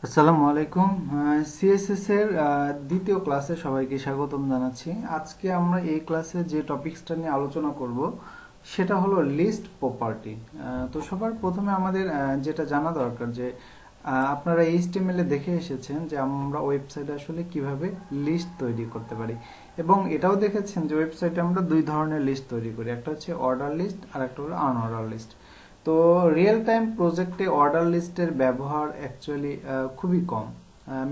আসসালামু আলাইকুম। সিএসএস এর দ্বিতীয় ক্লাসে সবাইকে স্বাগতম জানাচ্ছি। আজকে আমরা এই ক্লাসে যে টপিকসটা নিয়ে আলোচনা করব সেটা হলো লিস্ট প্রপার্টি। তো সবার প্রথমে আমাদের যেটা জানা দরকার যে আপনারা এইচটিএমএল এ দেখে এসেছেন যে আমরা ওয়েবসাইটে আসলে কিভাবে লিস্ট তৈরি করতে পারি, এবং এটাও দেখেছেন যে ওয়েবসাইটে আমরা দুই ধরনের লিস্ট তৈরি করি, একটা হচ্ছে অর্ডার লিস্ট আর একটা হলো আনঅর্ডার লিস্ট। তো রিয়েল টাইম প্রজেক্টে অর্ডার লিস্টের ব্যবহার অ্যাকচুয়ালি খুবই কম।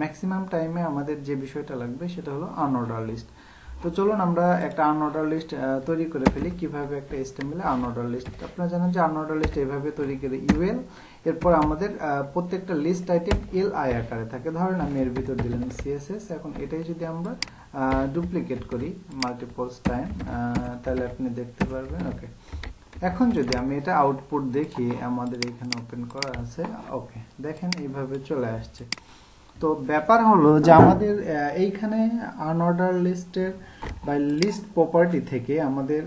ম্যাক্সিমাম টাইমে আমাদের যে বিষয়টা লাগবে সেটা হলো আনঅর্ডার লিস্ট। তো চলুন আমরা একটা আনঅর্ডার লিস্ট তৈরি করে ফেলি। কিভাবে একটা এইচটিএমএল এ আনঅর্ডার লিস্ট, আপনারা জানেন যে আনঅর্ডার লিস্ট এইভাবে তৈরি করে ইউএল, এরপর আমাদের প্রত্যেকটা লিস্ট আইটেম এল আই আকারে থাকে। ধরেন আমি এর ভিতর দিলাম সিএসএস। এখন এটাই যদি আমরা ডুপ্লিকেট করি মাল্টিপলস টাইম, তাহলে আপনি দেখতে পারবেন। ওকে, এখন যদি আমি এটা আউটপুট দেখি, আমাদের এখানে ওপেন করা আছে। ওকে, দেখেন এইভাবে চলে আসছে। তো ব্যাপার হলো যে আমাদের এইখানে আনঅর্ডার লিস্টের বা লিস্ট প্রপার্টি থেকে আমাদের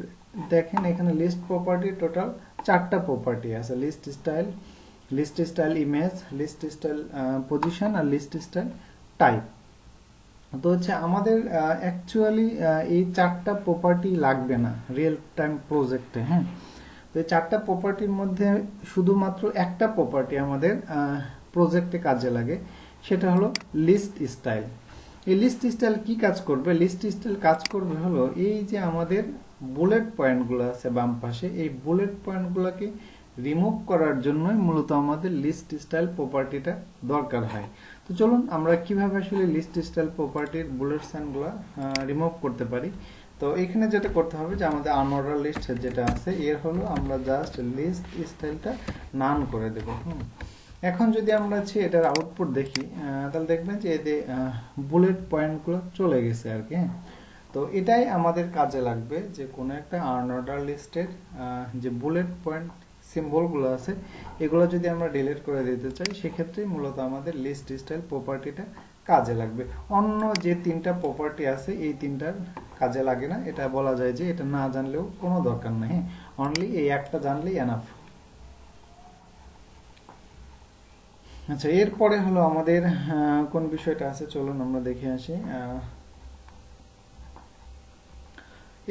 দেখেন এখানে লিস্ট প্রপার্টি টোটাল 4টা প্রপার্টি আছে: list style image, list style position আর লিস্ট স্টাইল টাইপ। তো হচ্ছে আমাদের অ্যাকচুয়ালি এই 4টা প্রপার্টি লাগবে না রিয়েল টাইম প্রজেক্টে। হ্যাঁ, তো এই 4টা প্রপার্টির মধ্যে শুধুমাত্র একটা প্রপার্টি আমাদের প্রজেক্টে কাজে লাগে, সেটা হলো লিস্ট স্টাইল। এই লিস্ট স্টাইল কি কাজ করবে? লিস্ট স্টাইল কাজ করবে হলো এই যে আমাদের বুলেট পয়েন্টগুলো আছে বাম পাশে, এই বুলেট পয়েন্টগুলোকে রিমুভ করার জন্যই মূলত আমাদের লিস্ট স্টাইল প্রপার্টিটা দরকার হয়। তো চলুন আমরা কিভাবে আসলে লিস্ট স্টাইল প্রপার্টির বুলেট সাইনগুলো রিমুভ করতে পারি। তো এখানে যেটা করতে হবে যে আমাদের আনঅর্ডার লিস্ট যেটা আছে এর হলো আমরা জাস্ট লিস্ট স্টাইলটা নান করে দেব। এখন যদি আমরা এটার আউটপুট দেখি, তাহলে দেখবেন যে এতে বুলেট পয়েন্টগুলো চলে গেছে আর কি। তো এটাই আমাদের কাজে লাগবে যে কোনো একটা আনঅর্ডার লিস্টের যে বুলেট পয়েন্ট সিম্বলগুলো আছে এগুলো যদি আমরা ডিলিট করে দিতে চাই, সেক্ষেত্রে মূলত আমাদের লিস্ট স্টাইল প্রপার্টিটা কাজে লাগবে। অন্য যে 3টা প্রপার্টি আছে এই 3টার কাজে লাগে না। এটা বলা যায় যে এটা না জানলেও কোনো দরকার নেই, অনলি এই একটা জানলেই এনাফ। আচ্ছা, এরপরে হলো আমাদের কোন বিষয়টা আছে, চলুন আমরা দেখে আসি।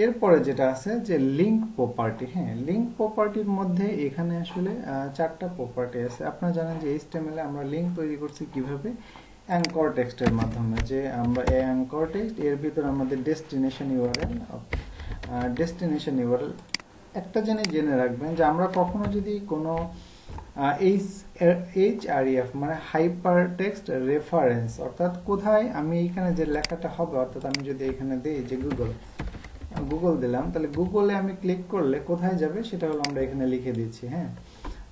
এরপরে যেটা আছে যে লিঙ্ক প্রপার্টি। হ্যাঁ, লিঙ্ক প্রপার্টির মধ্যে এখানে আসলে 4টা প্রপার্টি আছে। আপনারা জানেন যে এইচটিএমএল এ আমরা লিঙ্ক তৈরি করছি কিভাবে? অ্যাঙ্কর টেক্সটের মাধ্যমে। যে আমরা এই অ্যাঙ্কর টেক্সট এর ভিতর আমাদের ডেস্টিনেশন ইউআরএল, একটা জিনিস জেনে রাখবেন যে আমরা কখনো যদি কোনো এইচআরইএফ মানে হাইপার টেক্সট রেফারেন্স, অর্থাৎ কোথায় আমি এখানে যে লেখাটা হবে, অর্থাৎ আমি যদি এখানে দিই যে গুগল দিলাম, তাহলে গুগলে আমি ক্লিক করলে কোথায় যাবে সেটা হলো আমরা এখানে লিখে দিচ্ছি। হ্যাঁ,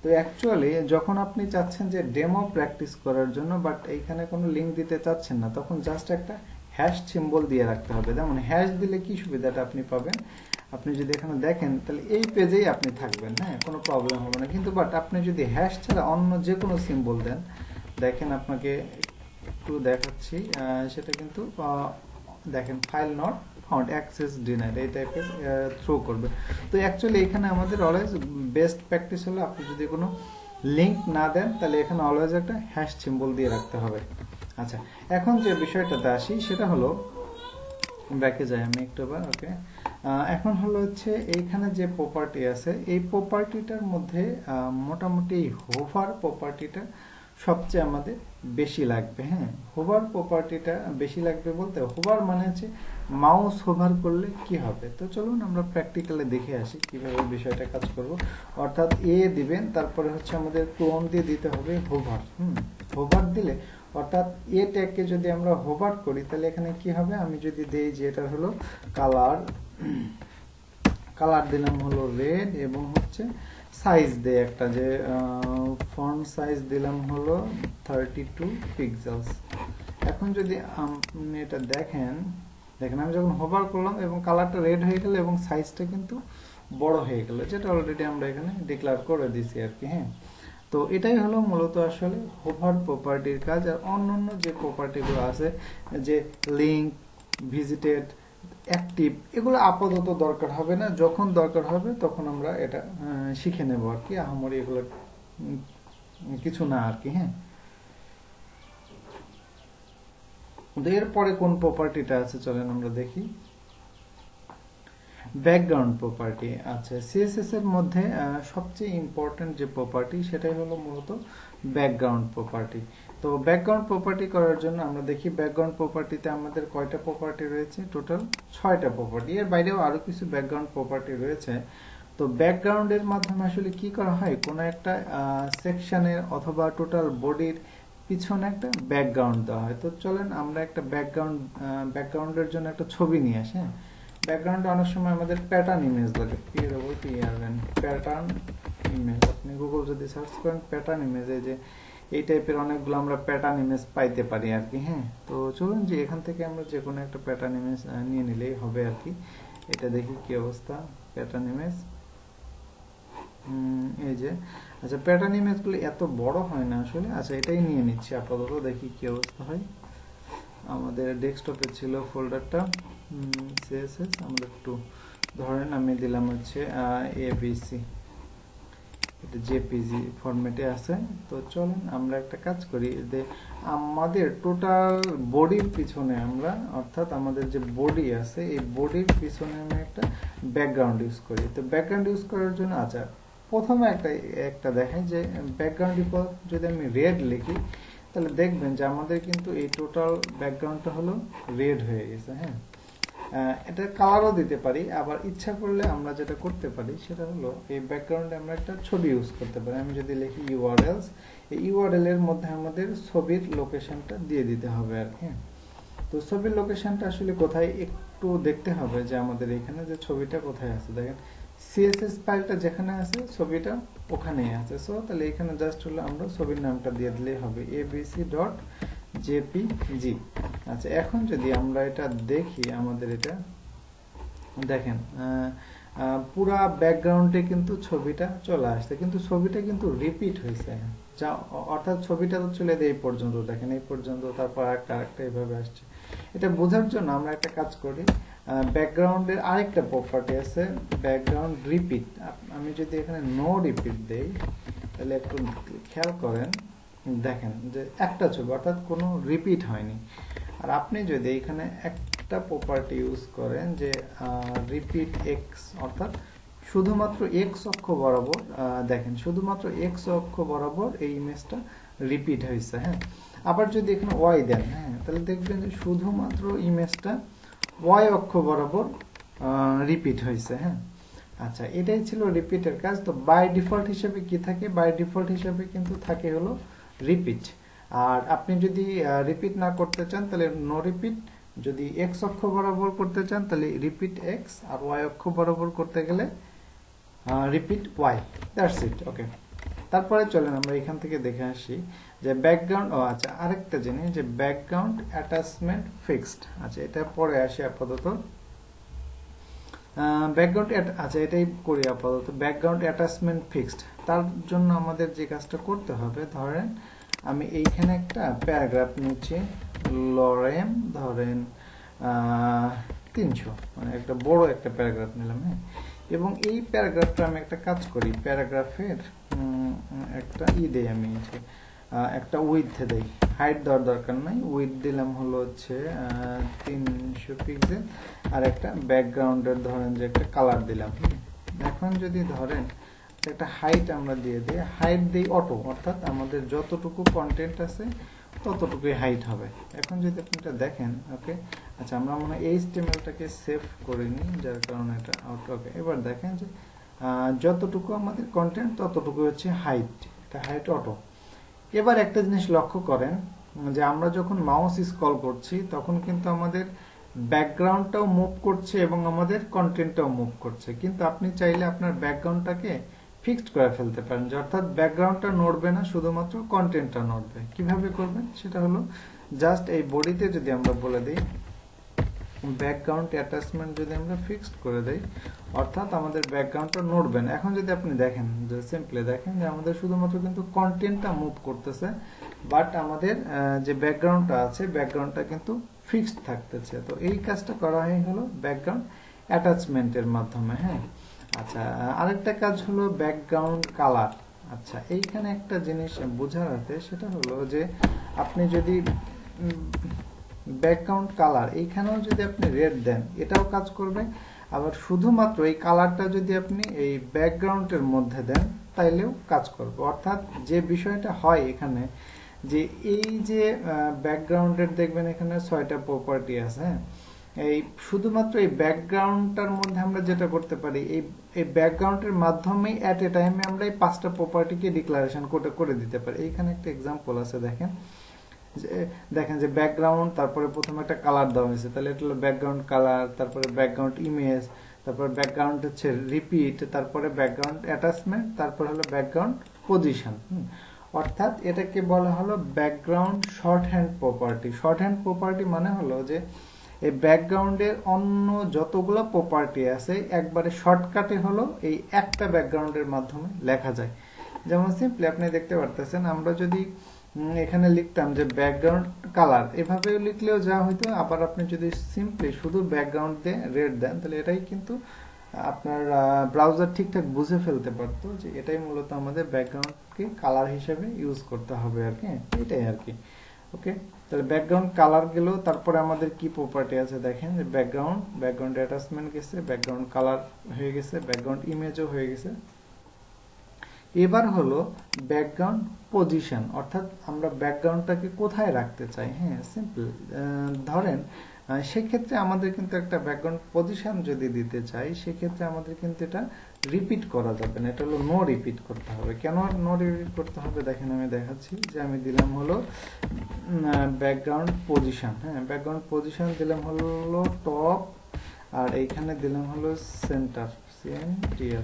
তো অ্যাকচুয়ালি যখন আপনি চাচ্ছেন যে ডেমো প্র্যাকটিস করার জন্য বাট এইখানে কোনো লিঙ্ক দিতে চাচ্ছেন না, তখন জাস্ট একটা হ্যাশ সিম্বল দিয়ে রাখতে হবে। যেমন হ্যাশ দিলে কি সুবিধাটা আপনি পাবেন, আপনি যদি এখানে দেখেন তাহলে এই পেজেই আপনি থাকবেন। হ্যাঁ, কোনো প্রবলেম হবে না। কিন্তু বাট আপনি যদি হ্যাশ ছাড়া অন্য যে কোনো সিম্বল দেন, দেখেন আপনাকে একটু দেখাচ্ছি, সেটা কিন্তু দেখেন file not found, access denied, এই টাইপের থ্রো করবে। তো অ্যাকচুয়ালি এখানে আমাদের অলওয়েজ বেস্ট প্র্যাকটিস হলো আপনি যদি কোনো লিঙ্ক না দেন তাহলে এখানে অলওয়েজ একটা হ্যাশ সিম্বল দিয়ে রাখতে হবে। আচ্ছা, এখন যে বিষয়টাতে আসি সেটা হলো, ব্যাকে যাই আমি একটু বার। ওকে, এখন হলো এইখানে যে প্রপার্টি আছে এই প্রপার্টিটার মধ্যে মোটামুটি হোভার প্রপার্টিটা সবচেয়ে আমাদের বেশি লাগবে। হ্যাঁ, হোভার প্রপার্টিটা বেশি লাগবে বলতে হোভার মানে মাউস হোভার করলে কি হবে। তো চলুন আমরা প্র্যাকটিক্যালি দেখে আসি কিভাবে বিষয়টা কাজ করব। অর্থাৎ দিবেন, তারপরে আমাদের ক্লোন দিয়ে দিতে হবে হোভার। হোভার দিলে অর্থাৎ ট্যাগকে যদি আমরা হোভার করি তাহলে এখানে কি হবে, আমি যদি দেই যে এটা হলো কালার দিলাম হলো রেড, এবং সাইজ দেয় একটা যে ফন্ট সাইজ দিলাম হলো 32 পিক্সেলস। এখন যদি আপনি এটা দেখেন আমি যখন হোভার করলাম এবং কালারটা রেড হয়ে গেল এবং সাইজটা কিন্তু বড় হয়ে গেল, যেটা অলরেডি আমরা এখানে ডিক্লেয়ার করে দিয়েছি আর কি। হ্যাঁ, তো এটাই হলো মূলত আসলে হোভার প্রপার্টির কাজ। আর অন্যান্য যে প্রপার্টিগুলো আছে, যে লিঙ্ক, ভিজিটেড, অ্যাক্টিভ, এগুলো আপাতত দরকার হবে না। যখন দরকার হবে তখন আমরা এটা শিখে নেব আর কি। আহামরি এগুলো কিছু না আর কি। হ্যাঁ, তো এরপরে কোন প্রপার্টিটা আছে চলেন আমরা দেখি। Background property. আচ্ছা, সিএসএস এর মধ্যে সবচেয়ে ইম্পর্টেন্ট যে প্রপার্টি সেটাই হলো মূলত ব্যাকগ্রাউন্ড প্রপার্টি। তো ব্যাকগ্রাউন্ড প্রপার্টি করার জন্য আমরা দেখি ব্যাকগ্রাউন্ড প্রপার্টিতে আমাদের কয়টা প্রপার্টি রয়েছে, টোটাল 6টা প্রপার্টি। এর বাইরেও আরো কিছু ব্যাকগ্রাউন্ড প্রপার্টি রয়েছে। তো ব্যাকগ্রাউন্ডের মাধ্যমে আসলে কি করা হয়, কোনো একটা সেকশনের অথবা টোটাল বডির পিছনে একটা ব্যাকগ্রাউন্ড দেওয়া হয়। তো চলেন আমরা একটা ব্যাকগ্রাউন্ডের জন্য একটা ছবি নিয়ে আসি। ব্যাকগ্রাউন্ডে অনেক সময় আমাদের প্যাটার্ন ইমেজ লাগে, প্যাটার্ন ইমেজ। আপনি গুগল যদি সার্চ করেন প্যাটার্ন ইমেজ, এই যে এই টাইপের অনেকগুলো আমরা প্যাটার্ন ইমেজ পাইতে পারি আর কি। হ্যাঁ, তো চলুন যে এখান থেকে আমরা যে কোনো একটা প্যাটার্ন ইমেজ নিয়ে নিলেই হবে আর কি। এটা দেখি কি অবস্থা, প্যাটার্ন ইমেজ। এই যে, আচ্ছা প্যাটার্ন ইমেজগুলো এত বড় হয় না আসলে। আচ্ছা এটাই নিয়ে নিচ্ছি আপাতত, দেখি কি অবস্থা হয়। আমাদের ডেস্কটপে ছিল ফোল্ডারটা সিএসএস, আমরা একটু ধরেন আমি দিলাম হচ্ছে এবিসি, এটা জেপিজি ফরম্যাটে আছে। তো চলেন আমরা একটা কাজ করি, যে আমাদের টোটাল বডির পিছনে আমরা, অর্থাৎ আমাদের যে বডি আছে এই বডির পিছনে আমি একটা ব্যাকগ্রাউন্ড ইউজ করি। তো ব্যাকগ্রাউন্ড ইউজ করার জন্য আচ্ছা প্রথমে একটা দেখাই যে ব্যাকগ্রাউন্ড যদি আমি রেড লিখি তাহলে দেখবেন যে আমাদের কিন্তু এই টোটাল ব্যাকগ্রাউন্ডটা হলো রেড হয়ে গেছে। হ্যাঁ, এটা কালারও দিতে পারি, আবার ইচ্ছা করলে আমরা যেটা করতে পারি সেটা হলো এই ব্যাকগ্রাউন্ডে আমরা একটা ছবি ইউজ করতে পারি। আমি যদি লিখি ইউআরএলস, এই ইউআরএল এর মধ্যে আমাদের ছবির লোকেশনটা দিয়ে দিতে হবে আর কি। তো ছবির লোকেশনটা আসলে কোথায় একটু দেখতে হবে, যে আমাদের এখানে যে ছবিটা কোথায় আছে, দেখেন সিএসএস ফাইলটা যেখানে আছে ছবিটা ওখানেই আছে। সো তাহলে এখানে জাস্ট হলো আমরা ছবির নামটা দিয়ে দিলেই হবে abc.jpg। আচ্ছা এখন যদি আমরা এটা দেখি, আমাদের এটা দেখেন পুরা ব্যাকগ্রাউন্ডে কিন্তু ছবিটা চলে আসছে, কিন্তু ছবিটা কিন্তু রিপিট হয়েছে, যা অর্থাৎ ছবিটা তো চলে এই পর্যন্ত, দেখেন এই পর্যন্ত, তারপর আরেকটা এইভাবে আসছে। এটা বোঝার জন্য আমরা একটা কাজ করি, ব্যাকগ্রাউন্ডের আরেকটা প্রপার্টি আছে ব্যাকগ্রাউন্ড রিপিট। আমি যদি এখানে নো রিপিট দেই তাহলে একটু খেয়াল করেন, দেখেন যে একটা ছবি অর্থাৎ কোনো রিপিট হয়নি। আর আপনি যদি এখানে একটা প্রপার্টি ইউজ করেন যে রিপিট এক্স, অর্থাৎ শুধুমাত্র এক্স অক্ষ বরাবর, দেখেন শুধুমাত্র এক্স অক্ষ বরাবর এই ইমেজটা রিপিট হয়েছে। হ্যাঁ, আবার যদি এখানে ওয়াই দেন, হ্যাঁ তাহলে দেখবেন যে শুধুমাত্র ইমেজটা ওয়াই অক্ষ বরাবর রিপিট হয়েছে। হ্যাঁ, আচ্ছা এটাই ছিল রিপিটের কাজ। তো বাই ডিফল্ট হিসেবে কি থাকে, বাই ডিফল্ট হিসেবে কিন্তু থাকে হলো রিপিট। আর আপনি যদি রিপিট না করতে চান তাহলে নো রিপিট, যদি এক্স অক্ষ বরাবর করতে চান তাহলে রিপিট এক্স, আর ওয়াই অক্ষ বরাবর করতে গেলে repeat Y. That's it. Okay, তারপরে চলেন আমরা এখান থেকে দেখে আসি যে ব্যাকগ্রাউন্ড, আচ্ছা আরেকটা জিনিস যে ব্যাকগ্রাউন্ড অ্যাটাচমেন্ট ফিক্সড। আচ্ছা এটা পরে আসি আপাতত। ব্যাকগ্রাউন্ড, আচ্ছা এটাই করি আপাতত। ব্যাকগ্রাউন্ড অ্যাটাচমেন্ট ফিক্সড, তার জন্য আমাদের যে কাজটা করতে হবে, ধরেন আমি এইখানে একটা প্যারাগ্রাফ নিচ্ছি, লরেম ধরেন 300, মানে একটা বড় একটা প্যারাগ্রাফ নিলাম। হ্যাঁ, এবং এই প্যারাগ্রাফটা আমি একটা কাজ করি, প্যারাগ্রাফের একটা দেই, আমি একটা উইডথ দেই, হাইট দেওয়ার দরকার নাই, উইডথ দিলাম হলো হচ্ছে 300 পিক্সেল, আর একটা ব্যাকগ্রাউন্ডের ধরেন যে একটা কালার দিলাম। এখন যদি ধরেন একটা হাইট আমরা দিয়ে দিই, হাইট দিই অটো, অর্থাৎ আমাদের যতটুকু কন্টেন্ট আছে ততটুকুই হাইট হবে। এখন যদি আপনি এটা দেখেন, ওকে আচ্ছা আমরা মনে হয় HTML-টাকে সেভ করে নিই, যার কারণে এটা আউট। ওকে, এবার দেখেন যে যতটুকু আমাদের কন্টেন্ট ততটুকু হচ্ছে হাইট, এটা হাইট অটো। এবার একটা জিনিস লক্ষ্য করেন যে আমরা যখন মাউস স্ক্রল করছি তখন কিন্তু আমাদের ব্যাকগ্রাউন্ডটাও মুভ করছে এবং আমাদের কন্টেন্টটাও মুভ করছে, কিন্তু আপনি চাইলে আপনার ব্যাকগ্রাউন্ডটাকে ফিক্সড করে ফেলতে পারেন, যে অর্থাৎ ব্যাকগ্রাউন্ডটা নড়বে না, শুধুমাত্র কন্টেন্টটা নড়বে। কিভাবে করবেন সেটা হলো জাস্ট এই বডিতে যদি আমরা বলে দিই ব্যাকগ্রাউন্ড অ্যাটাচমেন্ট, যদি আমরা ফিক্সড করে দেই, অর্থাৎ আমাদের ব্যাকগ্রাউন্ডটা নড়বে না। এখন যদি আপনি দেখেন যে সিম্পলি দেখেন যে আমাদের শুধুমাত্র কিন্তু কন্টেন্টটা মুভ করতেছে, বাট আমাদের যে ব্যাকগ্রাউন্ডটা আছে ব্যাকগ্রাউন্ডটা কিন্তু ফিক্সড থাকতেছে। তো এই কাজটা করা হয় হলো ব্যাকগ্রাউন্ড অ্যাটাচমেন্টের মাধ্যমে। হ্যাঁ, আচ্ছা আরেকটা কাজ হলো ব্যাকগ্রাউন্ড কালার। আচ্ছা এইখানে একটা জিনিস বোঝার আছে, সেটা হলো যে আপনি যদি ব্যাকগ্রাউন্ড কালার এইখানেও যদি আপনি রেড দেন এটাও কাজ করবে, আবার শুধুমাত্র এই কালারটা যদি আপনি এই ব্যাকগ্রাউন্ডের মধ্যে দেন তাইলেও কাজ করবে। অর্থাৎ যে বিষয়টা হয় এখানে যে এই যে ব্যাকগ্রাউন্ডের দেখবেন এখানে 6টা প্রপার্টি আছে, হ্যাঁ, এই শুধুমাত্র এই ব্যাকগ্রাউন্ডটার মধ্যে আমরা যেটা করতে পারি এই ব্যাকগ্রাউন্ডের মাধ্যমেই অ্যাট এ টাইমে আমরা এই 5টা প্রপার্টিকে ডিক্লারেশন করে দিতে পারি। এইখানে একটা এক্সাম্পল আছে, দেখেন যে ব্যাকগ্রাউন্ড, তারপরে প্রথমে একটা কালার দেওয়া হয়েছে, তাহলে এটা হলো ব্যাকগ্রাউন্ড কালার, তারপরে ব্যাকগ্রাউন্ড ইমেজ, তারপরে ব্যাকগ্রাউন্ড হচ্ছে রিপিট, তারপরে ব্যাকগ্রাউন্ড অ্যাটাচমেন্ট, তারপরে হলো ব্যাকগ্রাউন্ড পজিশন। অর্থাৎ এটাকে বলা হলো background short hand property. Short hand property মানে হলো যে এই ব্যাকগ্রাউন্ডের অন্য যতগুলো প্রপার্টি আছে একবারে শর্টকাটে হলো এই একটা ব্যাকগ্রাউন্ডের মাধ্যমে লেখা যায়। যেমন সিম্পলি আপনি দেখতে পারতেছেন, আমরা যদি এখানে লিখতাম যে ব্যাকগ্রাউন্ড কালার, এভাবেও লিখলেও যা হইতো, আবার আপনি যদি সিম্পলি শুধু ব্যাকগ্রাউন্ড দিয়ে রেড দেন তাহলে এটাই কিন্তু আপনার ব্রাউজার ঠিকঠাক বুঝে ফেলতে পারতো যে এটাই মূলত আমাদের ব্যাকগ্রাউন্ডকে কালার হিসেবে ইউজ করতে হবে আর কি, এটাই আর কি। ওকে, তাহলে ব্যাকগ্রাউন্ড কালার গেল, তারপরে আমাদের কি প্রপার্টি আছে দেখেন যে ব্যাকগ্রাউন্ড অ্যাটাচমেন্ট গেছে, ব্যাকগ্রাউন্ড কালার হয়ে গেছে, ব্যাকগ্রাউন্ড ইমেজও হয়ে গেছে। এবার হলো ব্যাকগ্রাউন্ড পজিশন, অর্থাৎ আমরা ব্যাকগ্রাউন্ডটাকে কোথায় রাখতে চাই। হ্যাঁ, সিম্পল ধরেন সেক্ষেত্রে আমাদের কিন্তু একটা ব্যাকগ্রাউন্ড পজিশন যদি দিতে চাই সেক্ষেত্রে আমাদের কিন্তু এটা রিপিট করা যাবে না, এটা হলো নো রিপিট করতে হবে। কেন নো রিপিট করতে হবে দেখেন, আমি দেখাচ্ছি যে আমি দিলাম হলো ব্যাকগ্রাউন্ড পজিশন। হ্যাঁ, ব্যাকগ্রাউন্ড পজিশন দিলাম হলো টপ, আর এইখানে দিলাম হলো সেন্টার, সেন্টার।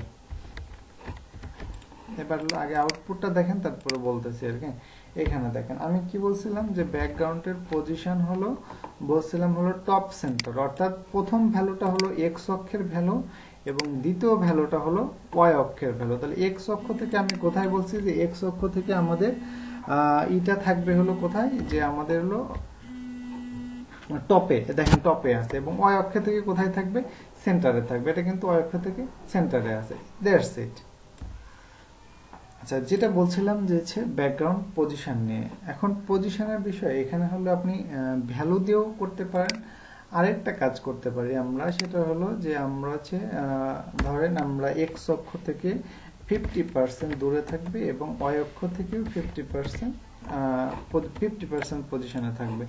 এবার আগে আউটপুটটা দেখেন তারপরে বলতেছি আর কি। এখানে দেখেন আমি কি বলছিলাম যে ব্যাকগ্রাউন্ডের পজিশন হলো, বলছিলাম হলো টপ সেন্টার, অর্থাৎ প্রথম ভ্যালুটা হলো এক্স অক্ষের ভ্যালু এবং দ্বিতীয় ভ্যালুটা হলো ওয়াই অক্ষের ভ্যালু। তাহলে এক্স অক্ষ থেকে আমি কোথায় বলছি যে এক্স অক্ষ থেকে আমাদের এটা থাকবে হলো কোথায়, যে আমাদের হলো টপে, দেখেন টপে আছে, এবং ওয়াই অক্ষ থেকে কোথায় থাকবে, সেন্টারে থাকবে। এটা কিন্তু ওয়াই অক্ষ থেকে সেন্টারে আছে, দ্যাটস ইট। আচ্ছা, যেটা বলছিলাম যে হচ্ছে ব্যাকগ্রাউন্ড পজিশন নিয়ে। এখন পজিশনের বিষয় এখানে হলো আপনি ভ্যালু দিয়েও করতে পারেন, আরেকটা কাজ করতে পারি আমরা, সেটা হলো যে আমরা হচ্ছে ধরেন আমরা এক্স অক্ষ থেকে 50% দূরে থাকবে এবং ওয়াই অক্ষ থেকেও 50% পজিশনে থাকবে।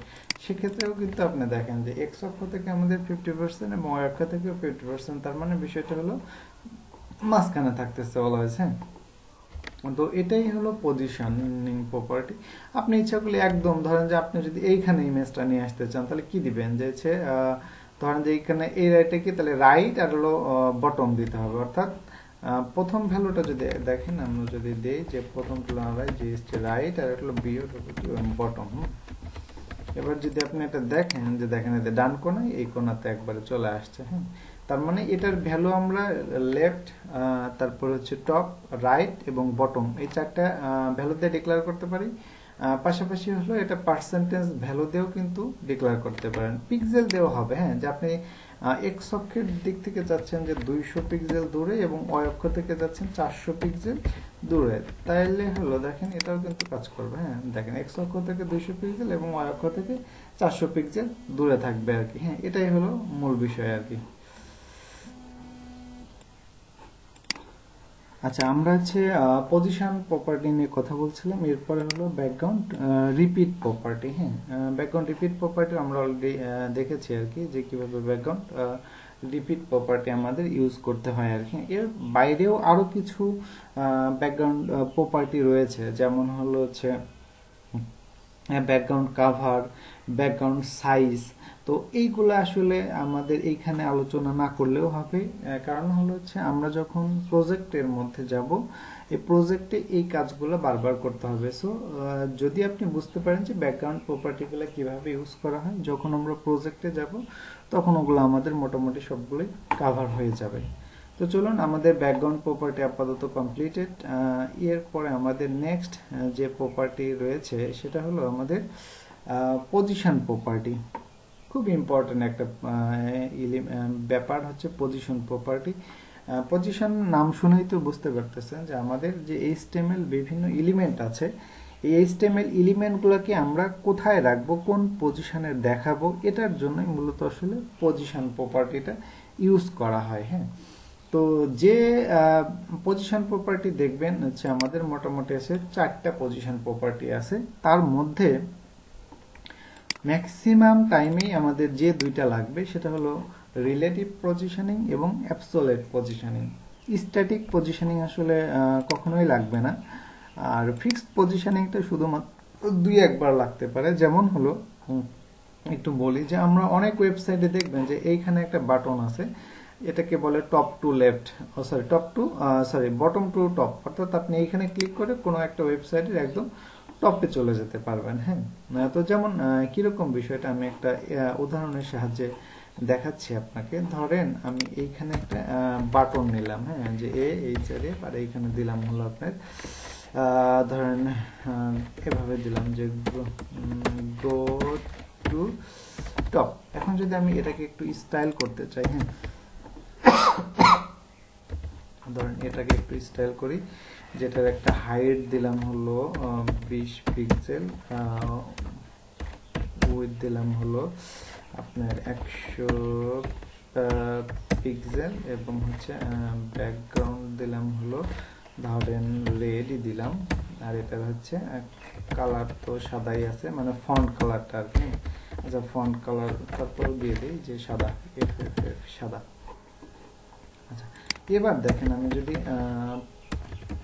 সেক্ষেত্রেও কিন্তু আপনি দেখেন যে এক্স অক্ষ থেকে আমাদের 50% এবং ওয়াই অক্ষ থেকেও 50%, তার মানে বিষয়টা হলো মাঝখানে থাকতেছে অলওয়েজ। হ্যাঁ, তো এটাই হলো পজিশনিং প্রপার্টি। আপনি ইচ্ছা করলে একদম ধরেন যে আপনি যদি এইখানে ইমেজটা নিয়ে আসতে চান তাহলে কি দিবেন, যে ধরেন যে এইখানে এই রাইটে কি, তাহলে রাইট আর হলো বটম দিতে হবে। অর্থাৎ প্রথম ভ্যালুটা যদি দেখেন, আমরা যদি দেই যে প্রথম তুলনায় যে রাইট আর হলো বটম। এবার যদি আপনি এটা দেখেন যে দেখেন এতে ডান কোণায় এই কোণাতে একবারে চলে আসছে। হ্যাঁ, তার মানে এটার ভ্যালু আমরা লেফট, তারপর হচ্ছে টপ, রাইট এবং বটম, এই চারটা ভ্যালু দিয়ে ডিক্লেয়ার করতে পারি। পাশাপাশি হলো এটা পার্সেন্টেজ ভ্যালু দিয়েও কিন্তু ডিক্লেয়ার করতে পারেন, পিক্সেল দিয়েও হবে। হ্যাঁ, যে আপনি এক্স অক্ষের দিক থেকে যাচ্ছেন যে 200 পিক্সেল দূরে এবং ওয়াই অক্ষ থেকে যাচ্ছেন 400 পিক্সেল দূরে, তাইলে হলো দেখেন এটাও কিন্তু কাজ করবে। হ্যাঁ, দেখেন এক্স অক্ষ থেকে 200 পিক্সেল এবং ওয়াই অক্ষ থেকে 400 পিক্সেল দূরে থাকবে আর কি। হ্যাঁ, এটাই হলো মূল বিষয় আর কি। আচ্ছা, আমরা হচ্ছে পজিশন প্রপার্টি নিয়ে কথা বলছিলাম, এরপরে হলো ব্যাকগ্রাউন্ড রিপিট প্রপার্টি। হ্যাঁ, ব্যাকগ্রাউন্ড রিপিট প্রপার্টি আমরা অলরেডি দেখেছি আর কি, যে কিভাবে ব্যাকগ্রাউন্ড রিপিট প্রপার্টি আমাদের ইউজ করতে হয় আর কি। এর বাইরেও আরো কিছু ব্যাকগ্রাউন্ড প্রপার্টি রয়েছে, যেমন হলো হচ্ছে ব্যাকগ্রাউন্ড কাভার, ব্যাকগ্রাউন্ড সাইজ। তো এইগুলো আসলে আমাদের এইখানে আলোচনা না করলেও হবে, কারণ হলো হচ্ছে আমরা যখন প্রজেক্টের মধ্যে যাব এই প্রজেক্টে এই কাজগুলো বারবার করতে হবে। সো যদি আপনি বুঝতে পারেন যে ব্যাকগ্রাউন্ড প্রপার্টিগুলো কিভাবে ইউজ করা হয়, যখন আমরা প্রজেক্টে যাব তখন ওগুলো আমাদের মোটামুটি সবগুলোই কাভার হয়ে যাবে। তো চলুন, আমাদের ব্যাকগ্রাউন্ড প্রপার্টি আপাতত কমপ্লিটেড। এরপরে আমাদের নেক্সট যে প্রপার্টি রয়েছে সেটা হলো আমাদের পজিশন প্রপার্টি। খুব ইম্পর্টেন্ট একটা ব্যাপার হচ্ছে পজিশন প্রপার্টি। পজিশন নাম শুনেই তো বুঝতে পারতেছেন যে আমাদের যে HTML বিভিন্ন এলিমেন্ট আছে এই এইচটিএমএল এলিমেন্টগুলোকে আমরা কোথায় রাখবো, কোন পজিশনে দেখাবো, এটার জন্য মূলত আসলে পজিশন প্রপার্টিটা ইউজ করা হয়। হ্যাঁ, তো যে পজিশন প্রপার্টি দেখবেন হচ্ছে আমাদের মোটামুটি আছে 4টা পজিশন প্রপার্টি আছে। তার মধ্যে ম্যাক্সিমাম টাইমেই আমাদের যে দুইটা লাগবে সেটা হলো রিলেটিভ পজিশনিং এবং অ্যাবসোলিউট পজিশনিং। স্ট্যাটিক পজিশনিং আসলে কখনোই লাগবে না, আর ফিক্সড পজিশনিংটা শুধুমাত্র 2-1বার লাগতে পারে। যেমন হলো একটু বলি যে আমরা অনেক ওয়েবসাইটে দেখবেন যে এইখানে একটা বাটন আছে, এটাকে বলে top to left, bottom to top, অর্থাৎ আপনি এইখানে ক্লিক করে কোনো একটা ওয়েবসাইটের একদম টপে চলে যেতে পারবেন। হ্যাঁ, তো যেমন কিরকম বিষয়টা আমি একটা উদাহরণের সাহায্যে দেখাচ্ছি আপনাকে। ধরেন আমি এইখানে একটা বাটন নিলাম, হ্যাঁ, যে এইচআরএফ, আর এইখানে দিলাম হলো আপনার ধরেন এভাবে দিলাম যে গো টু টপ। এখন যদি আমি এটাকে একটু স্টাইল করতে চাই, হ্যাঁ, ধরেন এটাকে একটু স্টাইল করি, যেটার একটা হাইট দিলাম হলো 20 পিক্সেল, উইডথ দিলাম হলো আপনার 100 পিক্সেল, এবং হচ্ছে ব্যাকগ্রাউন্ড দিলাম হলো ধরেন রেডই দিলাম, আর এটার হচ্ছে কালার তো সাদাই আছে, মানে ফন্ট কালারটা আর কি। আচ্ছা, ফন্ট কালার তারপর দিয়ে দিই যে সাদা, সাদা। আচ্ছা, এবার দেখেন আমি যদি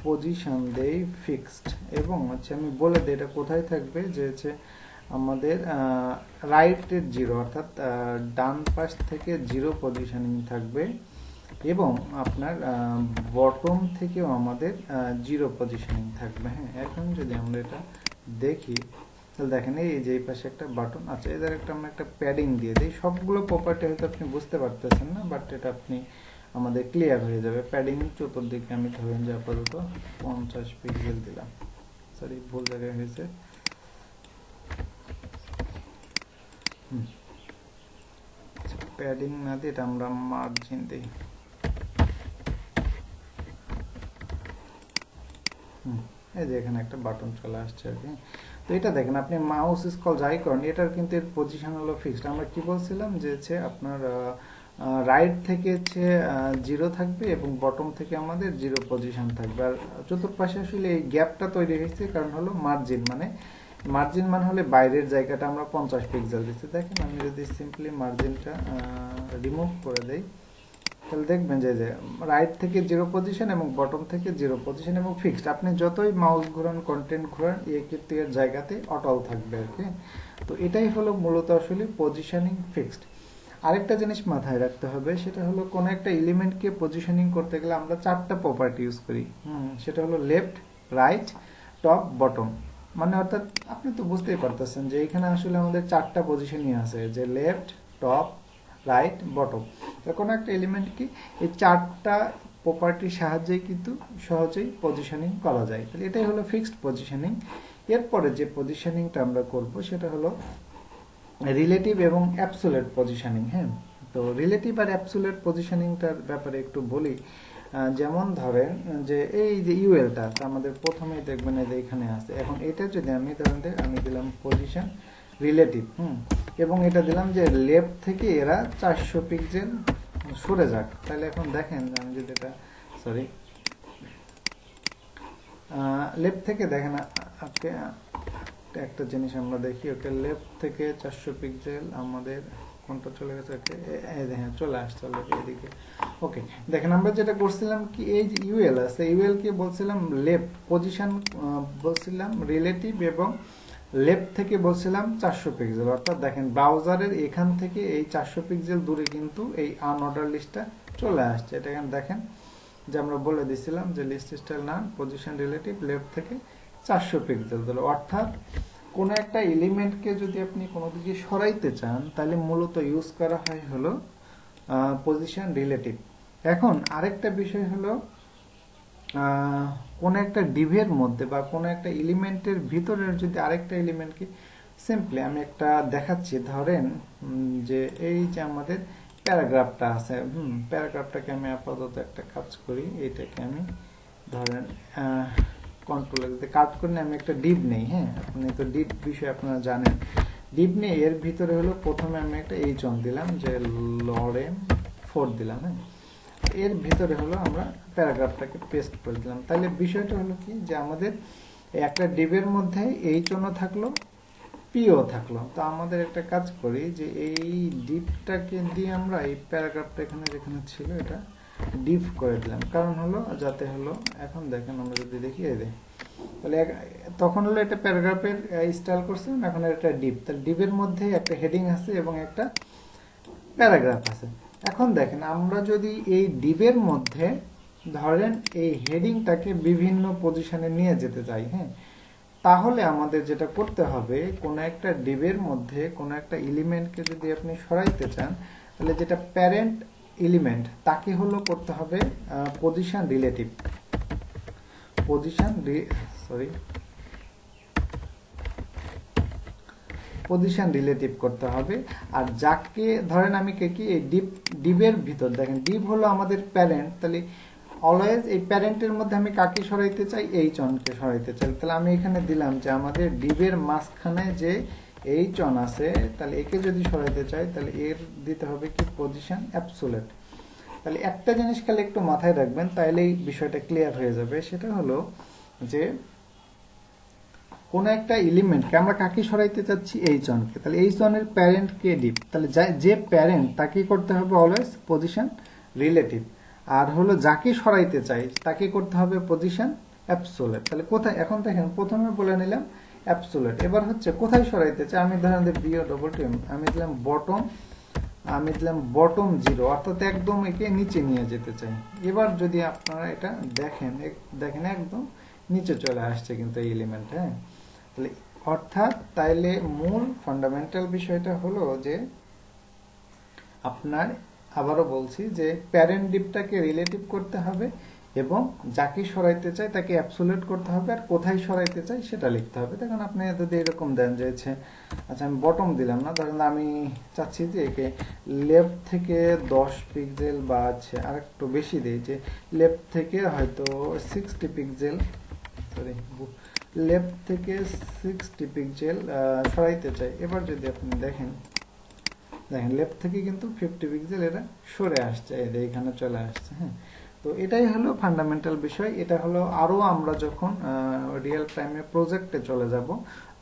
পজিশন দেই ফিক্সড, এবং হচ্ছে আমি বলে দিই এটা কোথায় থাকবে, যে হচ্ছে আমাদের রাইটের 0, অর্থাৎ ডান পাশ থেকে 0 পজিশনিং থাকবে, এবং আপনার বটম থেকেও আমাদের 0 পজিশনিং থাকবে। হ্যাঁ, এখন যদি আমরা এটা দেখি তাহলে দেখেন এই যে এই পাশে একটা বাটন আছে, এদের আমরা একটা প্যাডিং দিয়ে দিই। সবগুলো প্রপার্টি হয়তো আপনি বুঝতে পারতেছেন না, বাট এটা আপনি আমাদের ক্লিয়ার হয়ে যাবে। প্যাডিং চতুর্দিকে আমি ধরেন যে আপাতত 50 পিক্সেল দিলাম, সরি ভুল জায়গায় হয়েছে। প্যাডিং না দিয়ে এটা আমরা মার্জিন দিই। এই যে এখানে একটা বাটন চলে আসছে আর কি। তো এটা দেখেন আপনি মাউস স্ক্রল যাই করেন, এটার কিন্তু এর পজিশন হলো ফিক্সড। আমরা কি বলছিলাম যে হচ্ছে আপনার রাইট থেকে হচ্ছে 0 থাকবে, এবং বটম থেকে আমাদের 0 পজিশন থাকবে। আর চতুর্পাশে আসলে এই গ্যাপটা তৈরি হয়েছে কারণ হলো মার্জিন মানে হলে বাইরের জায়গাটা আমরা 50 পিক্সেল দিচ্ছি। দেখেন আমি যদি সিম্পলি মার্জিনটা রিমুভ করে দেই, তাহলে দেখবেন যে রাইট থেকে 0 পজিশন এবং বটম থেকে 0 পজিশন এবং ফিক্সড। আপনি যতই মাউস ঘোরান, কন্টেন্ট ঘোরান, কিন্তু এর জায়গাতে অটল থাকবে আর কি। তো এটাই হলো মূলত আসলে পজিশনিং ফিক্সড। আরেকটা জিনিস মাথায় রাখতে হবে, সেটা হলো কোন একটা এলিমেন্টকে পজিশনিং করতে গেলে আমরা 4টা প্রপার্টি ইউজ করি। সেটা হলো লেফট, রাইট, টপ, বটম। মানে অর্থাৎ আপনি তো বুঝতেই পারতেছেন যে এখানে আসলে আমাদের 4টা পজিশনই আছে, যে লেফট, টপ, রাইট, বটম। কোনো একটা এলিমেন্ট কি এই 4টা প্রপার্টির সাহায্যেই কিন্তু সহজেই পজিশনিং করা যায়। তাহলে এটাই হলো ফিক্সড পজিশনিং। এরপরে যে পজিশনিংটা আমরা করব সেটা হলো রিলেটিভ এবং অ্যাবসোলিউট পজিশনিং। হ্যাঁ, তো রিলেটিভ আর অ্যাবসোলিউট পজিশনিংটার ব্যাপারে একটু বলি। যেমন ধরেন যে এই যে ইউএলটা আমাদের প্রথমেই দেখবেন যে এখানে আছে। এখন এটা যদি আমি ধরেন আমি দিলাম পজিশন রিলেটিভ, এবং এটা দিলাম যে লেফট থেকে এরা 400 পিক্সেল সরে যাক। তাহলে এখন দেখেন আমি যদি এটা লেফট থেকে দেখেন আজকে একটা জিনিস আমরা দেখি, ওকে লেফট থেকে 400 পিক্সেল আমাদের কোনটা চলে গেছে, হ্যাঁ চলে আসছে এদিকে। ওকে, দেখেন আমরা যেটা করছিলাম কি, এই যে ইউএল আছে, ইউএল কে বলছিলাম লেফট পজিশন, বলছিলাম রিলেটিভ, এবং লেফট থেকে বলছিলাম 400 পিক্সেল। অর্থাৎ দেখেন ব্রাউজারের এখান থেকে এই 400 পিক্সেল দূরে কিন্তু এই আনঅর্ডার লিস্টটা চলে আসছে। এটা এখানে দেখেন যে আমরা বলে দিছিলাম যে লিস্ট স্টাইল নাম পজিশন রিলেটিভ লেফট থেকে 400 পিক্সেল দিল। অর্থাৎ কোনো একটা এলিমেন্টকে যদি আপনি কোনো দিকে সরাইতে চান তাহলে মূলত ইউজ করা হয় হলো পজিশন রিলেটিভ। এখন আরেকটা বিষয় হলো কোন একটা ডিভের মধ্যে বা কোন একটা এলিমেন্টের ভিতরের যদি আরেকটা এলিমেন্টকে, সিম্পলি আমি একটা দেখাচ্ছি। ধরেন যে এই যে আমাদের প্যারাগ্রাফটা আছে, প্যারাগ্রাফটাকে আমি আপাতত একটা কাজ করি, এটাকে আমি ধরেন কন্ট্রোল যদি কাট করে আমি একটা ডিভ নেই, হ্যাঁ আপনি তো ডিভ বিষয়ে আপনারা জানেন। ডিভ নিয়ে এর ভিতরে হলো প্রথমে আমি একটা এইচ অন দিলাম, যে লরেন 4 দিলাম, হ্যাঁ এর ভিতরে হলো আমরা প্যারাগ্রাফটাকে পেস্ট করে দিলাম। তাহলে বিষয়টা হলো কি, যে আমাদের একটা ডিভের মধ্যে এইচ অনও থাকলো, পিও থাকলো। তো আমাদের একটা কাজ করি, যে এই ডিভটাকে দিয়ে আমরা এই প্যারাগ্রাফটা এখানে যেখানে ছিল এটা ডিভ করে দিলাম, কারণ হলো যাতে হলো এখন দেখেন আমরা যদি দেখি এই তাহলে তখন হলো এটা প্যারাগ্রাফের স্টাইল করছে, এখন এটা ডিভ, তাহলে ডিভের মধ্যে একটা হেডিং আছে এবং একটা প্যারাগ্রাফ আছে। এখন দেখেন আমরা যদি এই ডিভের মধ্যে ধরেন এই হেডিংটাকে বিভিন্ন পজিশনে নিয়ে যেতে চাই, হ্যাঁ তাহলে আমাদের যেটা করতে হবে, কোন একটা ডিভের মধ্যে কোন একটা এলিমেন্টকে যদি আপনি সরাইতে চান, তাহলে যেটা প্যারেন্ট এলিমেন্ট তাকে হলো করতে হবে পজিশন রিলেটিভ, পজিশন রিলেটিভ করতে হবে। আর যাকে ধরেন আমি কি এই ডিভের ভিতর দেখেন ডিভ হলো আমাদের প্যারেন্ট, তাহলে অলওয়েজ এই প্যারেন্টের মধ্যে আমি কাকে সরাইতে চাই, এইচ অনকে সরাইতে চাই। তাহলে আমি এখানে দিলাম যে আমাদের ডিভের মাঝখানে যে এইচ অন আছে, তাহলে একে যদি সরাইতে চাই তাহলে এর দিতে হবে কি পজিশন অ্যাবসোলিউট। তাহলে একটা জিনিস খালি একটু মাথায় রাখবেন, তাহলে এই বিষয়টা ক্লিয়ার হয়ে যাবে। সেটা হলো যে কোন একটা এলিমেন্টকে আমরা কাকে সরাইতে চাচ্ছি, এইচ অনকে, তাহলে এইচ অনের প্যারেন্ট কে ডিভ, তাহলে যে প্যারেন্ট তাকে করতে হবে অলওয়েজ পজিশন রিলেটিভ। আর হলো যাকে সরাইতে চাই তাকে করতে হবে পজিশন অ্যাবসোলিউট। তাহলে কোথায়, এখন দেখেন প্রথমে বলে নিলাম অ্যাবসোলিউট, এবার হচ্ছে কোথায় সরাইতে চাই, আমি ধরেন বিও ডবল টি আমি দিলাম বটম 0, অর্থাৎ একদম একে নিচে নিয়ে যেতে চাই। এবার যদি আপনারা এটা দেখেন একদম নিচে চলে আসছে কিন্তু এই এলিমেন্ট, হ্যাঁ তাহলে অর্থাৎ তাইলে মূল ফান্ডামেন্টাল বিষয়টা হলো যে আপনার, আবারও বলছি যে প্যারেন্ট ডিভটাকে রিলেটিভ করতে হবে এবং যাকে সরাইতে চাই তাকে অ্যাবসোলিউট করতে হবে, আর কোথায় সরাইতে চাই সেটা লিখতে হবে। দেখুন আপনি যদি এরকম দেন যে আচ্ছা আমি বটম দিলাম না, ধরেন আমি চাচ্ছি যে একে লেফট থেকে 10 পিক্সেল বা আছে আর একটু বেশি দিই, যে লেফট থেকে হয়তো 60 পিক্সেল লেফট থেকে 60 পিক্সেল সরাইতে চাই। এবার যদি আপনি দেখেন লেফট থেকে কিন্তু 50 পিক্সেল এটা সরে আসছে, এইখানে চলে আসছে, হ্যাঁ তো এটাই হলো ফান্ডামেন্টাল বিষয়। এটা হলো আরো আমরা যখন রিয়েল টাইমে প্রজেক্টে চলে যাব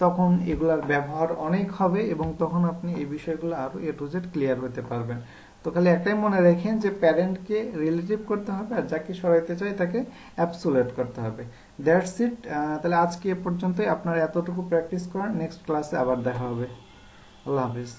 তখন এগুলার ব্যবহার অনেক হবে এবং তখন আপনি এই বিষয়গুলো আরো এ টু জেড ক্লিয়ার হতে পারবেন। তো খালি একটাই মনে রাখেন যে প্যারেন্টকে রিলেটিভ করতে হবে আর যাকে সরাইতে চাই তাকে অ্যাবসোলিউট করতে হবে। That's it. তাহলে আজকে এ পর্যন্তই, আপনারা এতটুকু প্র্যাকটিস করেন, নেক্সট ক্লাসে আবার দেখা হবে। আল্লাহ হাফিজ।